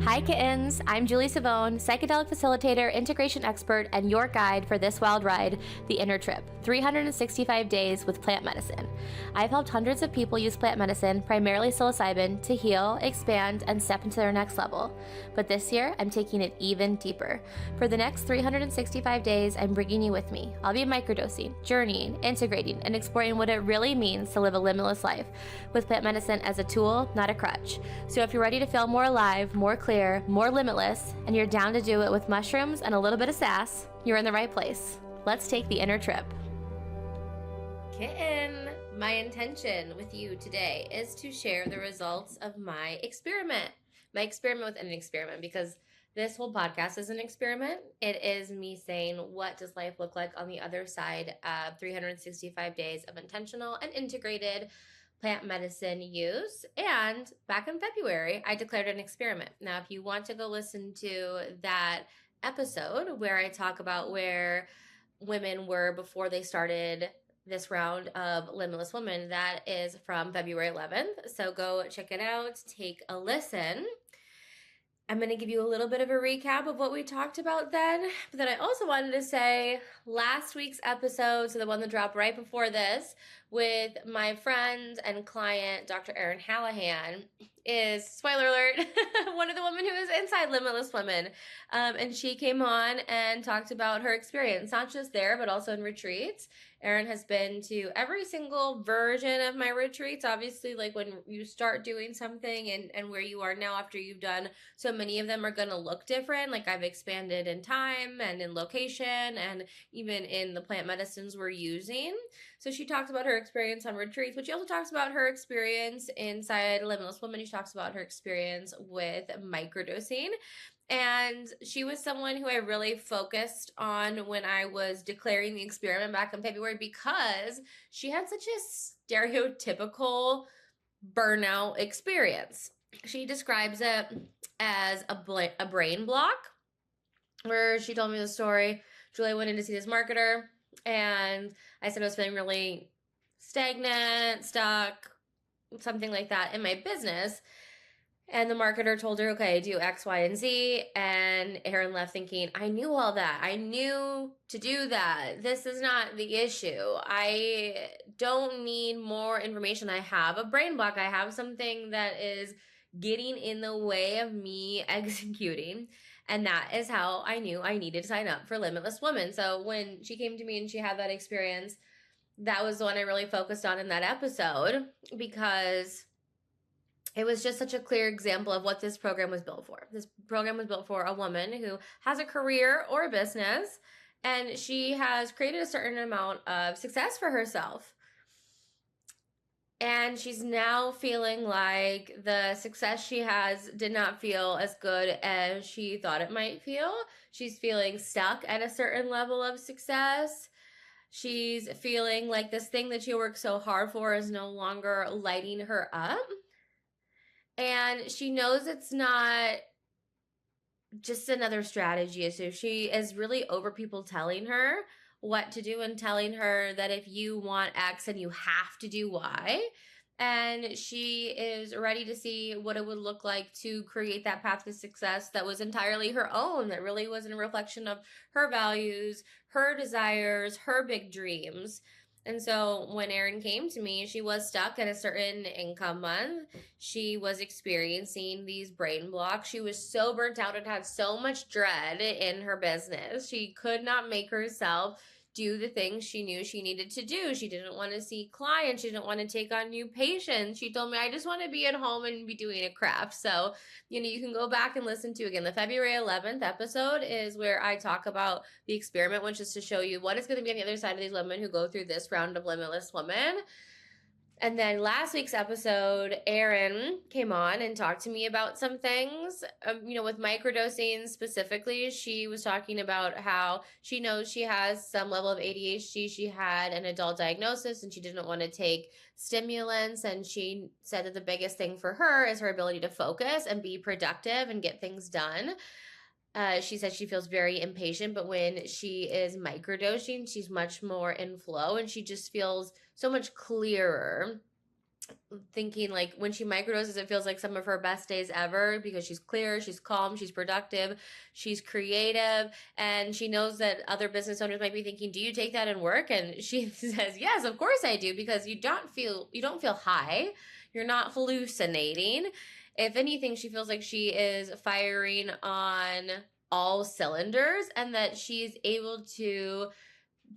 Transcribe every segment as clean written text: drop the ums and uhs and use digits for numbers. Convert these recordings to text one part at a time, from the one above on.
Hi kittens, I'm Julie Savone, psychedelic facilitator, integration expert, and your guide for this wild ride, The Inner Trip, 365 days with plant medicine. I've helped hundreds of people use plant medicine, primarily psilocybin, to heal, expand, and step into their next level. But this year, I'm taking it even deeper. For the next 365 days, I'm bringing you with me. I'll be microdosing, journeying, integrating, and exploring what it really means to live a limitless life, with plant medicine as a tool, not a crutch. So if you're ready to feel more alive, more clear, more limitless, and you're down to do it with mushrooms and a little bit of sass, you're in the right place. Let's take the inner trip. Kitten, my intention with you today is to share the results of my experiment with an experiment, because this whole podcast is an experiment. It is me saying, what does life look like on the other side of 365 days of intentional and integrated plant medicine use? And back in February, I declared an experiment. Now, if you want to go listen to that episode where I talk about where women were before they started this round of Limitless Woman, that is from February 11th. So go check it out, take a listen. I'm going to give you a little bit of a recap of what we talked about then. But then I also wanted to say last week's episode, so the one that dropped right before this, with my friend and client, Dr. Erin Hallahan, is, spoiler alert, one of the women who is inside Limitless Woman. And she came on and talked about her experience, not just there, but also in retreats. Erin has been to every single version of my retreats. Obviously, like when you start doing something and where you are now after you've done, so many of them are going to look different. Like I've expanded in time and in location and even in the plant medicines we're using. So she talks about her experience on retreats, but she also talks about her experience inside Limitless Woman. She talks about her experience with microdosing. And she was someone who I really focused on when I was declaring the experiment back in February, because she had such a stereotypical burnout experience. She describes it as a brain block, where she told me the story. Julie went in to see this marketer, and I said I was feeling really stagnant, stuck, something like that in my business. And the marketer told her, okay, do X, Y, and Z. And Erin left thinking, I knew all that. I knew to do that. This is not the issue. I don't need more information. I have a brain block. I have something that is getting in the way of me executing. And that is how I knew I needed to sign up for Limitless Woman. So when she came to me and she had that experience, that was the one I really focused on in that episode, because it was just such a clear example of what this program was built for. This program was built for a woman who has a career or a business, and she has created a certain amount of success for herself. And she's now feeling like the success she has did not feel as good as she thought it might feel. She's feeling stuck at a certain level of success. She's feeling like this thing that she worked so hard for is no longer lighting her up. And she knows it's not just another strategy issue. She is really over people telling her what to do and telling her that if you want X, then you have to do Y. And she is ready to see what it would look like to create that path to success that was entirely her own, that really was a reflection of her values, her desires, her big dreams. And so when Erin came to me, she was stuck at a certain income month. She was experiencing these brain blocks. She was so burnt out and had so much dread in her business. She could not make herself do the things she knew she needed to do. She didn't want to see clients. She didn't want to take on new patients. She told me, I just want to be at home and be doing a craft. So, you can go back and listen to, again, the February 11th episode is where I talk about the experiment, which is to show you what is going to be on the other side of these women who go through this round of Limitless Woman. And then last week's episode, Erin came on and talked to me about some things, with microdosing specifically. She was talking about how she knows she has some level of ADHD. She had an adult diagnosis and she didn't want to take stimulants. And she said that the biggest thing for her is her ability to focus and be productive and get things done. She said she feels very impatient, but when she is microdosing, she's much more in flow and she just feels so much clearer. thinking like when she microdoses, it feels like some of her best days ever because she's clear, she's calm, she's productive, she's creative, and she knows that other business owners might be thinking, do you take that in work? And she says, yes, of course I do, because you don't feel high, you're not hallucinating. If anything, she feels like she is firing on all cylinders, and that she's able to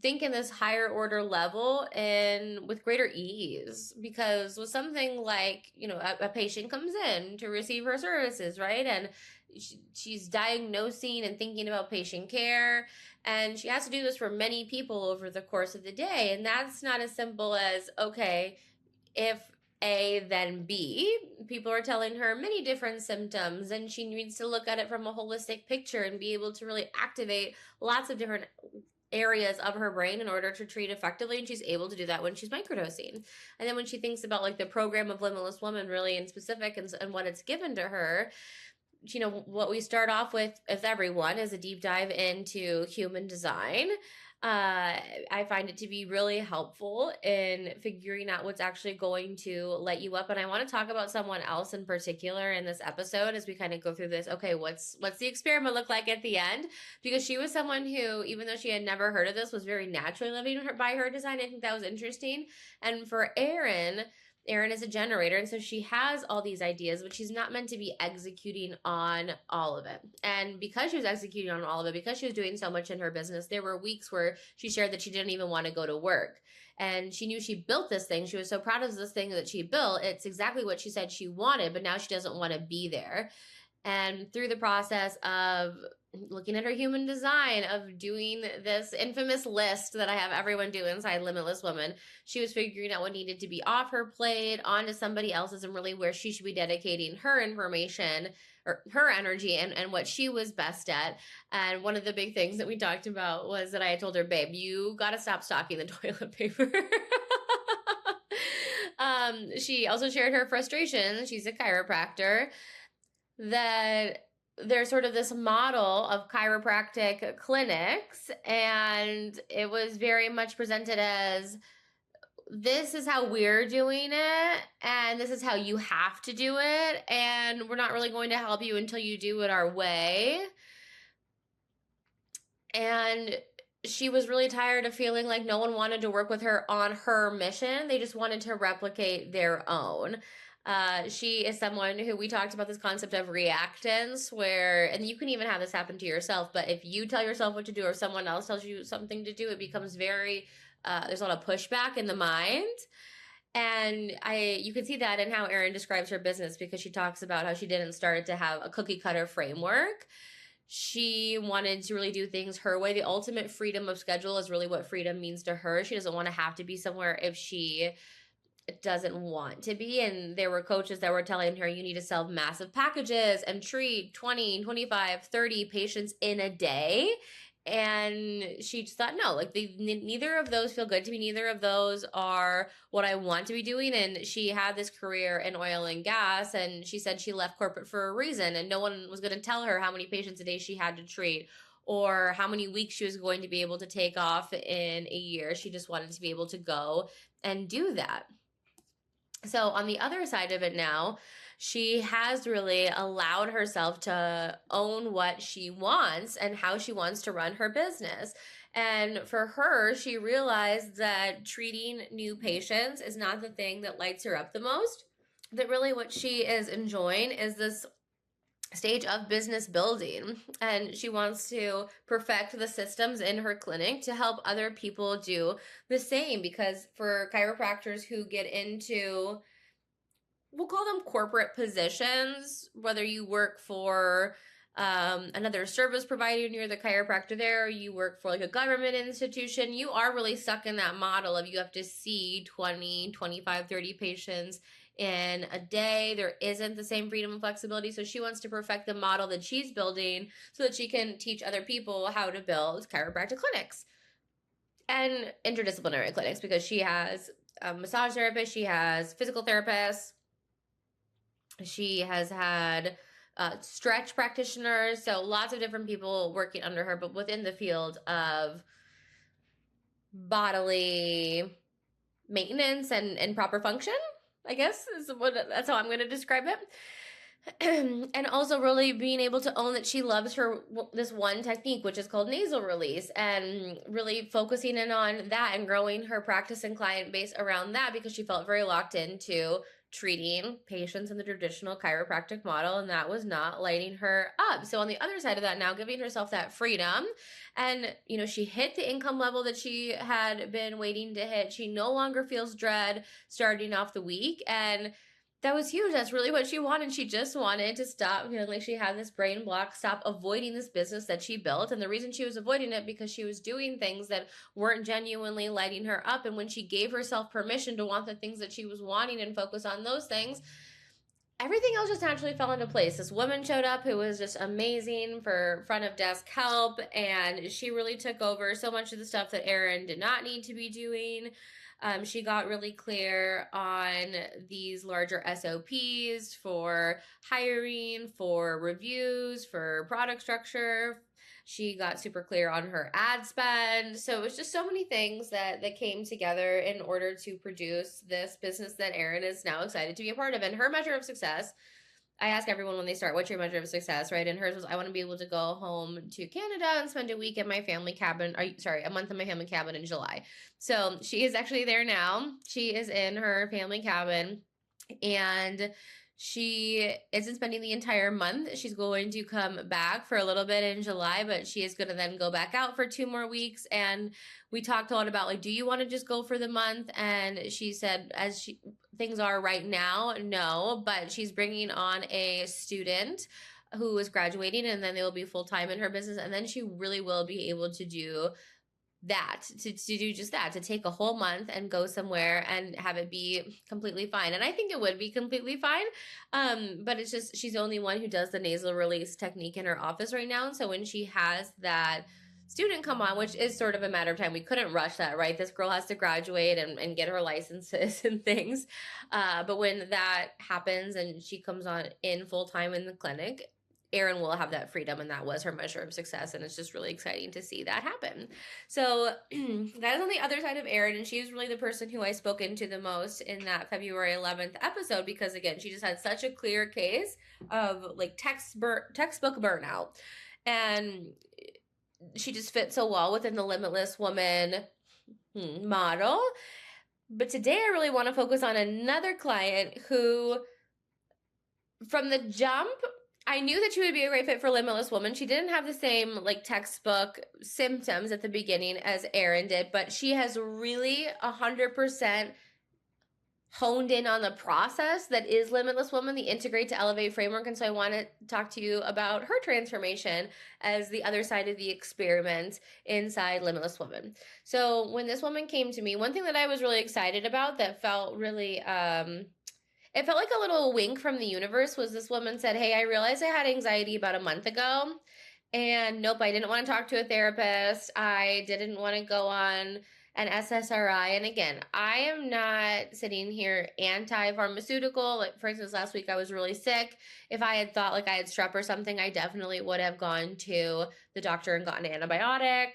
think in this higher order level and with greater ease. Because with something like, a patient comes in to receive her services, right? And she's diagnosing and thinking about patient care, and she has to do this for many people over the course of the day. And that's not as simple as, okay, if A, then B. People are telling her many different symptoms, and she needs to look at it from a holistic picture and be able to really activate lots of different areas of her brain in order to treat effectively. And she's able to do that when she's microdosing. And then when she thinks about like the program of Limitless Woman really in specific, and what it's given to her, what we start off with everyone is a deep dive into human design. I find it to be really helpful in figuring out what's actually going to light you up. And I want to talk about someone else in particular in this episode as we kind of go through this. Okay, what's the experiment look like at the end? Because she was someone who, even though she had never heard of this, was very naturally living by her design. I think that was interesting. And for Erin is a generator, and so she has all these ideas, but she's not meant to be executing on all of it. And because she was executing on all of it, because she was doing so much in her business, there were weeks where she shared that she didn't even want to go to work. And she knew she built this thing. She was so proud of this thing that she built. It's exactly what she said she wanted, but now she doesn't want to be there. And through the process of looking at her human design, of doing this infamous list that I have everyone do inside Limitless Woman, she was figuring out what needed to be off her plate, onto somebody else's, and really where she should be dedicating her information or her energy, and what she was best at. And one of the big things that we talked about was that I told her, babe, you got to stop stocking the toilet paper. She also shared her frustration. She's a chiropractor, that there's sort of this model of chiropractic clinics, and it was very much presented as, this is how we're doing it, and this is how you have to do it, and we're not really going to help you until you do it our way. And she was really tired of feeling like no one wanted to work with her on her mission. They just wanted to replicate their own. She is someone who, we talked about this concept of reactance, where, and you can even have this happen to yourself, but if you tell yourself what to do or someone else tells you something to do, it becomes very, there's a lot of pushback in the mind. And you can see that in how Erin describes her business, because she talks about how she didn't start to have a cookie cutter framework. She wanted to really do things her way. The ultimate freedom of schedule is really what freedom means to her. She doesn't want to have to be somewhere if she doesn't want to be. And there were coaches that were telling her, you need to sell massive packages and treat 20, 25, 30 patients in a day. And she just thought, no, like neither of those feel good to me. Neither of those are what I want to be doing. And she had this career in oil and gas, and she said she left corporate for a reason, and no one was going to tell her how many patients a day she had to treat or how many weeks she was going to be able to take off in a year. She just wanted to be able to go and do that. So on the other side of it now, she has really allowed herself to own what she wants and how she wants to run her business. And for her, she realized that treating new patients is not the thing that lights her up the most. That really what she is enjoying is this stage of business building, and she wants to perfect the systems in her clinic to help other people do the same. Because for chiropractors who get into, we'll call them corporate positions, whether you work for another service provider and you're the chiropractor there, or you work for like a government institution, you are really stuck in that model of you have to see 20, 25, 30 patients in a day. There isn't the same freedom and flexibility. So she wants to perfect the model that she's building so that she can teach other people how to build chiropractic clinics and interdisciplinary clinics, because she has a massage therapist, she has physical therapists, she has had stretch practitioners, so lots of different people working under her, but within the field of bodily maintenance and proper function. I guess that's how I'm going to describe it. And also really being able to own that she loves this one technique, which is called nasal release, and really focusing in on that and growing her practice and client base around that, because she felt very locked into treating patients in the traditional chiropractic model, and that was not lighting her up. So on the other side of that, now giving herself that freedom, and she hit the income level that she had been waiting to hit. She no longer feels dread starting off the week, and that was huge. That's really what she wanted. She just wanted to stop feeling like she had this brain block, stop avoiding this business that she built. And the reason she was avoiding it, because she was doing things that weren't genuinely lighting her up. And when she gave herself permission to want the things that she was wanting and focus on those things, everything else just naturally fell into place. This woman showed up who was just amazing for front of desk help, and she really took over so much of the stuff that Erin did not need to be doing. She got really clear on these larger SOPs for hiring, for reviews, for product structure. She got super clear on her ad spend. So it was just so many things that came together in order to produce this business that Erin is now excited to be a part of. And her measure of success, I ask everyone when they start, what's your measure of success, right? And hers was, I want to be able to go home to Canada and spend a week at my family cabin, a month in my family cabin in July. So she is actually there now. She is in her family cabin, and she isn't spending the entire month. She's going to come back for a little bit in July, but she is going to then go back out for 2 more weeks. And we talked a lot about, like, do you want to just go for the month? And she said, things are right now, no, but she's bringing on a student who is graduating, and then they will be full-time in her business. And then she really will be able to do that, to do just that, to take a whole month and go somewhere and have it be completely fine. And I think it would be completely fine. But it's just, she's the only one who does the nasal release technique in her office right now. And so when she has that student come on, which is sort of a matter of time, we couldn't rush that, right? This girl has to graduate and get her licenses and things. But when that happens and she comes on in full-time in the clinic, Erin will have that freedom, and that was her measure of success, and it's just really exciting to see that happen. So that is on the other side of Erin, and she was really the person who I spoke into the most in that February 11th episode, because again, she just had such a clear case of like textbook burnout, and she just fit so well within the Limitless Woman model. But today I really want to focus on another client who, from the jump, I knew that she would be a great fit for Limitless Woman. She didn't have the same like textbook symptoms at the beginning as Erin did, but she has really 100% honed in on the process that is Limitless Woman, the Integrate to Elevate framework. And so I want to talk to you about her transformation as the other side of the experiment inside Limitless Woman. So when this woman came to me, one thing that I was really excited about that felt really, it felt like a little wink from the universe, was this woman said, hey, I realized I had anxiety about a month ago, and nope, I didn't want to talk to a therapist. I didn't want to go on an SSRI. And again, I am not sitting here anti-pharmaceutical. Like, for instance, last week I was really sick. If I had thought like I had strep or something, I definitely would have gone to the doctor and gotten an antibiotic.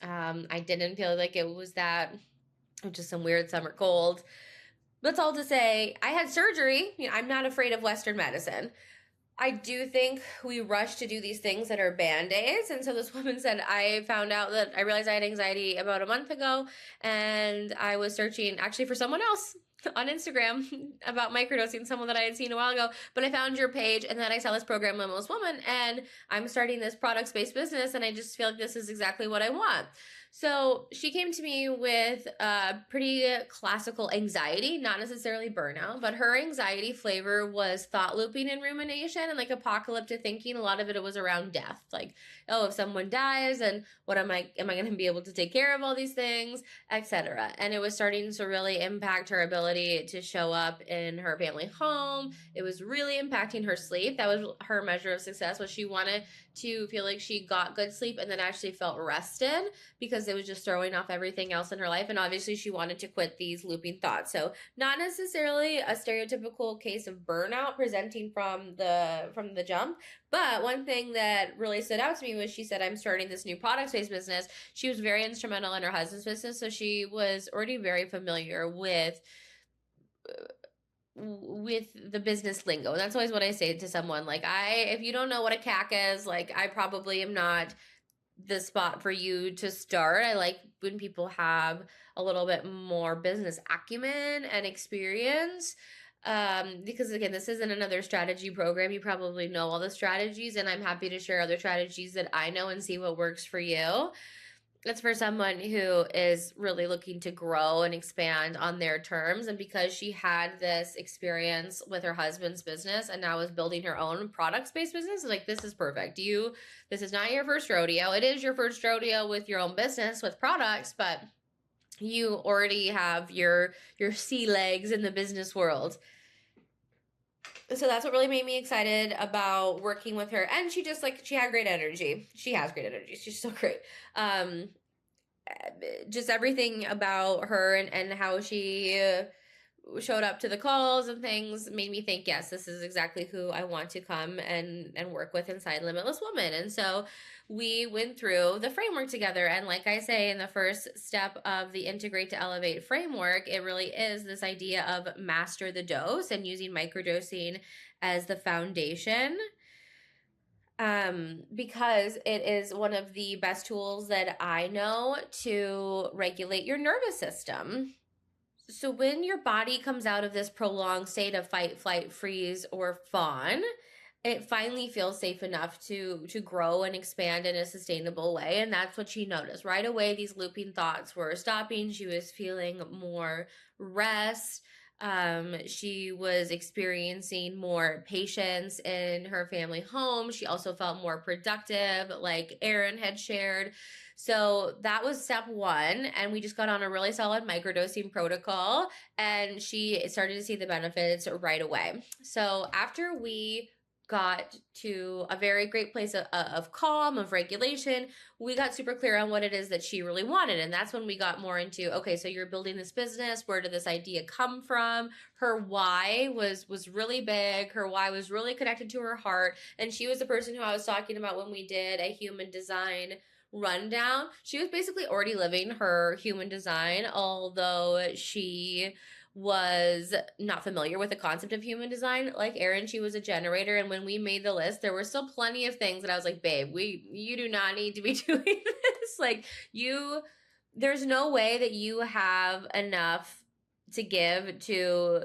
I didn't feel like it was that, just some weird summer cold. That's all to say, I had surgery. I'm not afraid of Western medicine. I do think we rush to do these things that are Band-Aids. And so this woman said, I found out that I realized I had anxiety about a month ago, and I was searching actually for someone else on Instagram about microdosing, someone that I had seen a while ago, but I found your page, and then I saw this program, Limitless Woman, and I'm starting this product-based business, and I just feel like this is exactly what I want. So she came to me with pretty classical anxiety, not necessarily burnout, but her anxiety flavor was thought looping and rumination and like apocalyptic thinking. A lot of it was around death. Like, oh, if someone dies, and what am I going to be able to take care of all these things, etc. And it was starting to really impact her ability to show up in her family home. It was really impacting her sleep. That was her measure of success, was she wanted to feel like she got good sleep and then actually felt rested, because it was just throwing off everything else in her life. And obviously she wanted to quit these looping thoughts. So not necessarily a stereotypical case of burnout presenting from the jump. But one thing that really stood out to me was she said, I'm starting this new product-based business. She was very instrumental in her husband's business. So she was already very familiar with with the business lingo. And that's always what I say to someone. Like, if you don't know what a CAC is, like, I probably am not the spot for you to start. I like when people have a little bit more business acumen and experience. Because again, this isn't another strategy program. You probably know all the strategies, and I'm happy to share other strategies that I know and see what works for you. It's for someone who is really looking to grow and expand on their terms. And because she had this experience with her husband's business and now is building her own products-based business, like, this is perfect. This is not your first rodeo. It is your first rodeo with your own business with products, but you already have your sea legs in the business world. So that's what really made me excited about working with her. And she had great energy. She has great energy. She's so great. Just everything about her and how she showed up to the calls and things made me think, yes, this is exactly who I want to come and work with inside Limitless Woman. And so we went through the framework together. And like I say, in the first step of the Integrate to Elevate framework, it really is this idea of master the dose and using microdosing as the foundation. Because it is one of the best tools that I know to regulate your nervous system. So when your body comes out of this prolonged state of fight, flight, freeze, or fawn, it finally feels safe enough to grow and expand in a sustainable way. And that's what she noticed. Right away, these looping thoughts were stopping. She was feeling more rest. She was experiencing more patience in her family home. She also felt more productive, like Erin had shared. So that was step one. And we just got on a really solid microdosing protocol, and she started to see the benefits right away. So after we got to a very great place of calm, of regulation, we got super clear on what it is that she really wanted. And that's when we got more into, okay, so you're building this business. Where did this idea come from? Her why was really big. Her why was really connected to her heart. And she was the person who I was talking about when we did a human design rundown. She was basically already living her human design, although she was not familiar with the concept of human design. Like Erin, she was a generator, and when we made the list, there were still plenty of things that I was like, babe, you do not need to be doing this. Like, there's no way that you have enough to give to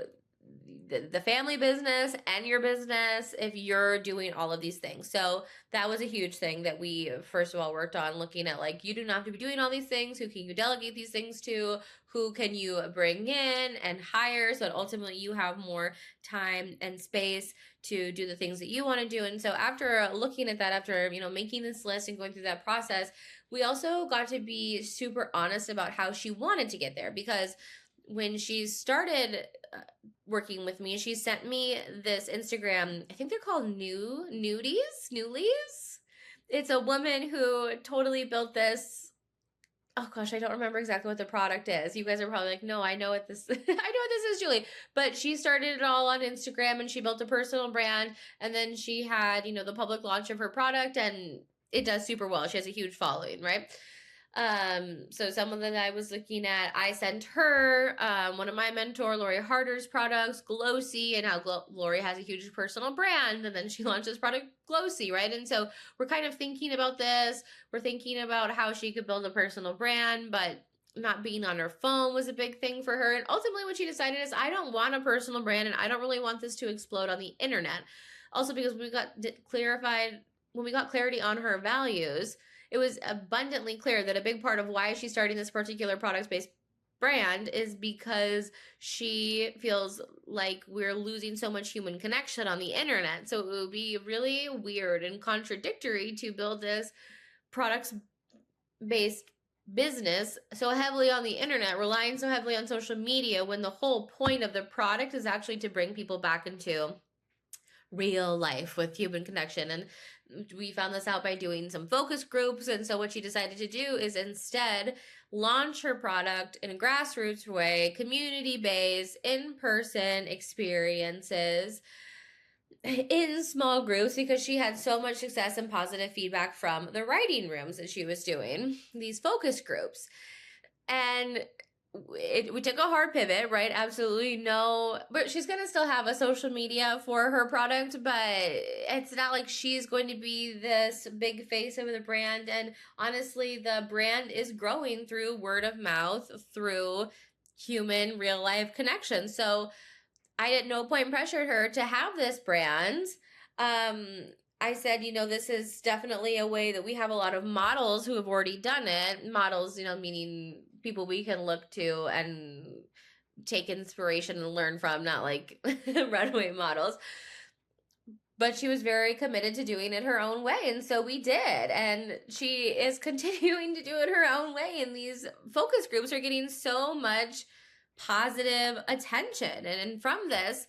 the family business and your business if you're doing all of these things. So that was a huge thing that we first of all worked on, looking at, like, you do not have to be doing all these things. Who can you delegate these things to? Who can you bring in and hire so that ultimately you have more time and space to do the things that you want to do? And so after looking at that, after making this list and going through that process, we also got to be super honest about how she wanted to get there. Because when she started working with me, she sent me this Instagram, I think they're called Newlies. It's a woman who totally built this. Oh gosh, I don't remember exactly what the product is. You guys are probably like, no, I know what this I know what this is, Julie. But she started it all on Instagram, and she built a personal brand, and then she had, the public launch of her product, and it does super well. She has a huge following, right? So someone that I was looking at, I sent her one of my mentor, Lori Harder's products, Glossy, and how Lori has a huge personal brand, and then she launched this product, Glossy, right? And so we're kind of thinking about this. We're thinking about how she could build a personal brand, but not being on her phone was a big thing for her. And ultimately what she decided is, I don't want a personal brand, and I don't really want this to explode on the internet. Also, because when we got clarity on her values, it was abundantly clear that a big part of why she's starting this particular products-based brand is because she feels like we're losing so much human connection on the internet. So it would be really weird and contradictory to build this products-based business so heavily on the internet, relying so heavily on social media, when the whole point of the product is actually to bring people back into real life with human connection. And we found this out by doing some focus groups. And so what she decided to do is instead launch her product in a grassroots way, community-based, in-person experiences in small groups, because she had so much success and positive feedback from the writing rooms that she was doing, these focus groups. And we took a hard pivot, right? Absolutely no, but she's going to still have a social media for her product, but it's not like she's going to be this big face of the brand. And honestly, the brand is growing through word of mouth, through human real life connection. So I at no point pressured her to have this brand. I said, this is definitely a way that we have a lot of models who have already done it. Models, meaning people we can look to and take inspiration and learn from, not like runway models. But she was very committed to doing it her own way. And so we did. And she is continuing to do it her own way. And these focus groups are getting so much positive attention. And from this,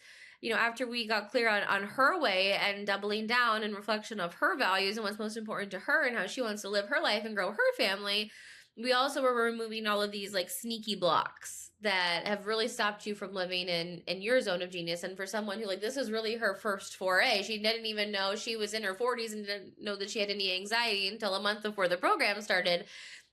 after we got clear on her way and doubling down in reflection of her values and what's most important to her and how she wants to live her life and grow her family, we also were removing all of these like sneaky blocks that have really stopped you from living in your zone of genius. And for someone who this is really her first foray, she didn't even know she was in her 40s and didn't know that she had any anxiety until a month before the program started.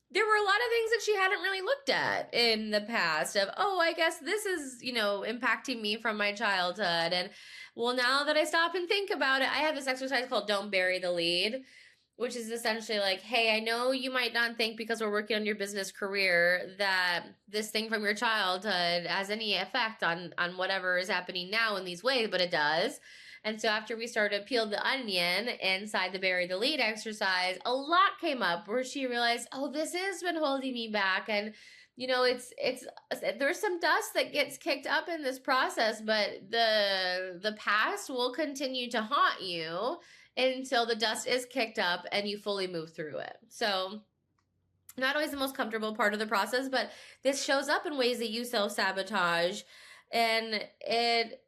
There were a lot of things that she hadn't really looked at in the past of, I guess this is, impacting me from my childhood. And well, now that I stop and think about it, I have this exercise called Don't Bury the Lead, which is essentially like, hey, I know you might not think because we're working on your business career that this thing from your childhood has any effect on whatever is happening now in these ways, but it does. And so after we started to peel the onion inside the bury the lead exercise, a lot came up where she realized, this has been holding me back. And it's there's some dust that gets kicked up in this process, but the past will continue to haunt you until the dust is kicked up and you fully move through it. So not always the most comfortable part of the process, but this shows up in ways that you self-sabotage. And it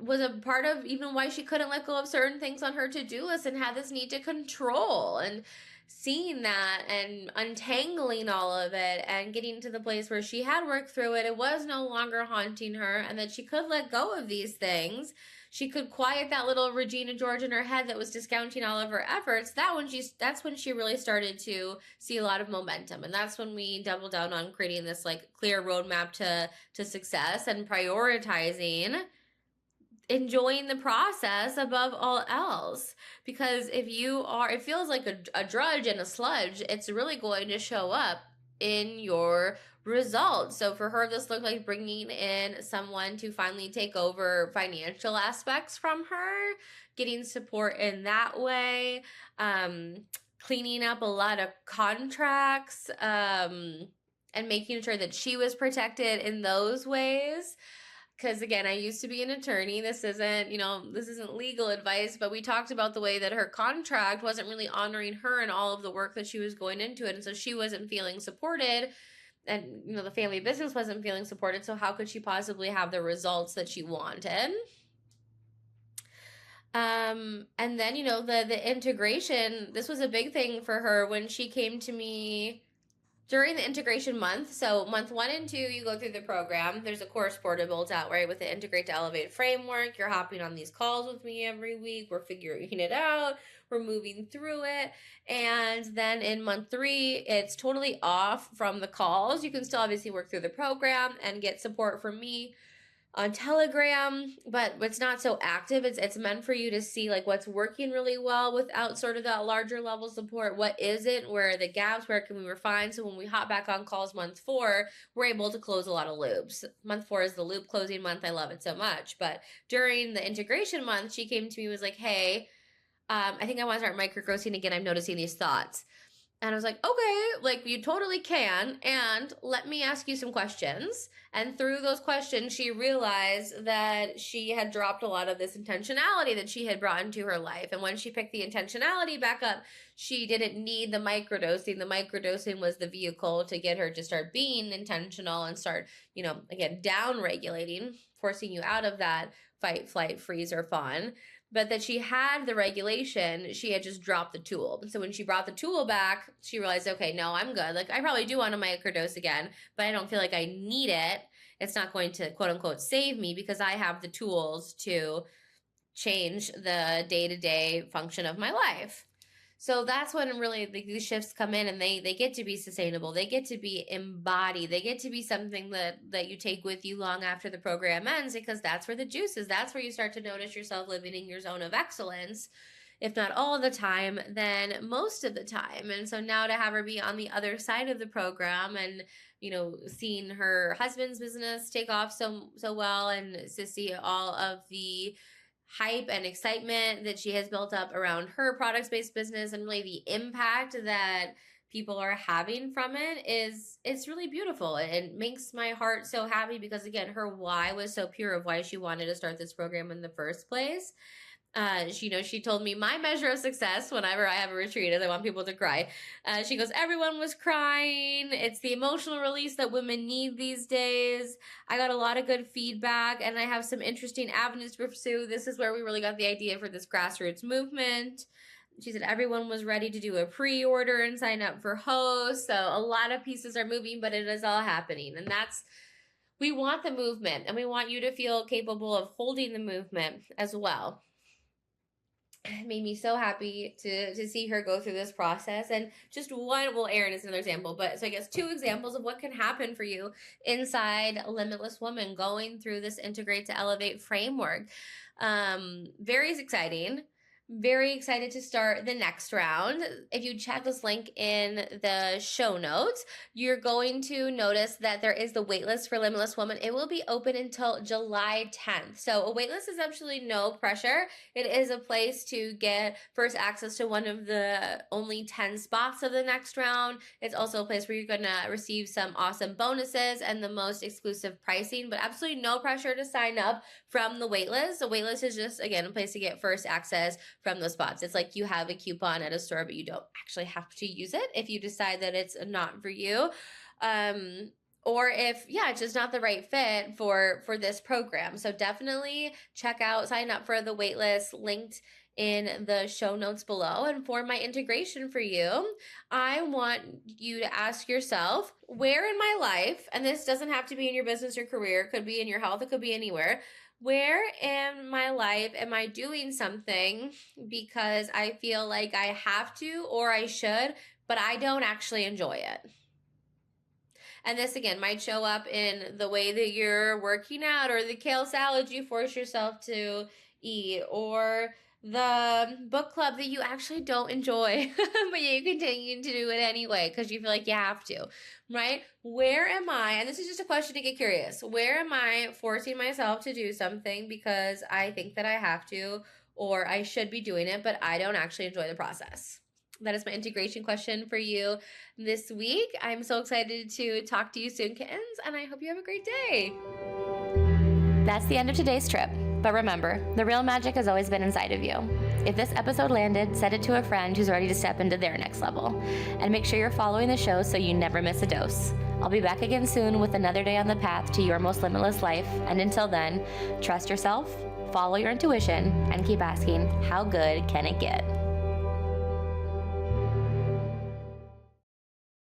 was a part of even why she couldn't let go of certain things on her to-do list and had this need to control. And seeing that and untangling all of it and getting to the place where she had worked through it, it was no longer haunting her, and that she could let go of these things. She could quiet that little Regina George in her head that was discounting all of her efforts. That's when she really started to see a lot of momentum. And that's when we doubled down on creating this clear roadmap to success and prioritizing enjoying the process above all else. Because if it feels like a drudge and a sludge, it's really going to show up in your results. So for her, this looked like bringing in someone to finally take over financial aspects from her, getting support in that way, cleaning up a lot of contracts, and making sure that she was protected in those ways. Because again, I used to be an attorney. This isn't legal advice, but we talked about the way that her contract wasn't really honoring her and all of the work that she was going into it. And so she wasn't feeling supported, and the family business wasn't feeling supported. So how could she possibly have the results that she wanted? And then, the integration, this was a big thing for her when she came to me during the integration month. So month 1 and 2, you go through the program. There's a course portal built out, right, with the Integrate to Elevate framework. You're hopping on these calls with me every week. We're figuring it out. We're moving through it. And then in month 3, it's totally off from the calls. You can still obviously work through the program and get support from me on Telegram, but it's not so active. It's meant for you to see what's working really well without sort of that larger level support. What isn't? Where are the gaps? Where can we refine? So when we hop back on calls month 4, we're able to close a lot of loops. Month 4 is the loop closing month. I love it so much. But during the integration month, she came to me and was like, hey, I think I want to start microdosing again. I'm noticing these thoughts. And I was like, okay, you totally can. And let me ask you some questions. And through those questions, she realized that she had dropped a lot of this intentionality that she had brought into her life. And when she picked the intentionality back up, she didn't need the microdosing. The microdosing was the vehicle to get her to start being intentional and start, again, down regulating, forcing you out of that fight, flight, freeze, or fawn. But that she had the regulation, she had just dropped the tool. So when she brought the tool back, she realized, okay, no, I'm good. I probably do want to microdose again, but I don't feel like I need it. It's not going to, quote unquote, save me because I have the tools to change the day-to-day function of my life. So that's when really these shifts come in, and they get to be sustainable. They get to be embodied. They get to be something that you take with you long after the program ends, because that's where the juice is. That's where you start to notice yourself living in your zone of excellence, if not all the time, then most of the time. And so now to have her be on the other side of the program, and seeing her husband's business take off so well, and to see all of the hype and excitement that she has built up around her products-based business, and really the impact that people are having from it's really beautiful. It makes my heart so happy, because again, her why was so pure of why she wanted to start this program in the first place. She told me my measure of success whenever I have a retreat is I want people to cry. She goes, everyone was crying. It's the emotional release that women need these days. I got a lot of good feedback, and I have some interesting avenues to pursue. This is where we really got the idea for this grassroots movement. She said everyone was ready to do a pre-order and sign up for hosts. So a lot of pieces are moving, but it is all happening. And we want the movement, and we want you to feel capable of holding the movement as well. It made me so happy to see her go through this process. And just Erin is another example, but so I guess 2 examples of what can happen for you inside Limitless Woman going through this Integrate to Elevate framework. Very exciting. Very excited to start the next round. If you check this link in the show notes, you're going to notice that there is the waitlist for Limitless Woman. It will be open until July 10th. So a waitlist is absolutely no pressure. It is a place to get first access to one of the only 10 spots of the next round. It's also a place where you're going to receive some awesome bonuses and the most exclusive pricing, but absolutely no pressure to sign up from the waitlist. The waitlist is just, again, a place to get first access from those spots. It's like you have a coupon at a store, but you don't actually have to use it if you decide that it's not for you. Or if, it's just not the right fit for this program. So definitely sign up for the waitlist linked in the show notes below. And for my integration for you, I want you to ask yourself, where in my life, and this doesn't have to be in your business or career, it could be in your health, it could be anywhere, where in my life am I doing something because I feel like I have to or I should, but I don't actually enjoy it? And this, again, might show up in the way that you're working out, or the kale salad you force yourself to eat, or the book club that you actually don't enjoy, but you continue to do it anyway because you feel like you have to, right? Where am I, and this is just a question to get curious, where am I forcing myself to do something because I think that I have to, or I should be doing it, but I don't actually enjoy the process? That is my integration question for you this week. I'm so excited to talk to you soon, kittens, and I hope you have a great day. That's the end of today's trip. But remember, the real magic has always been inside of you. If this episode landed, send it to a friend who's ready to step into their next level. And make sure you're following the show so you never miss a dose. I'll be back again soon with another day on the path to your most limitless life. And until then, trust yourself, follow your intuition, and keep asking, how good can it get?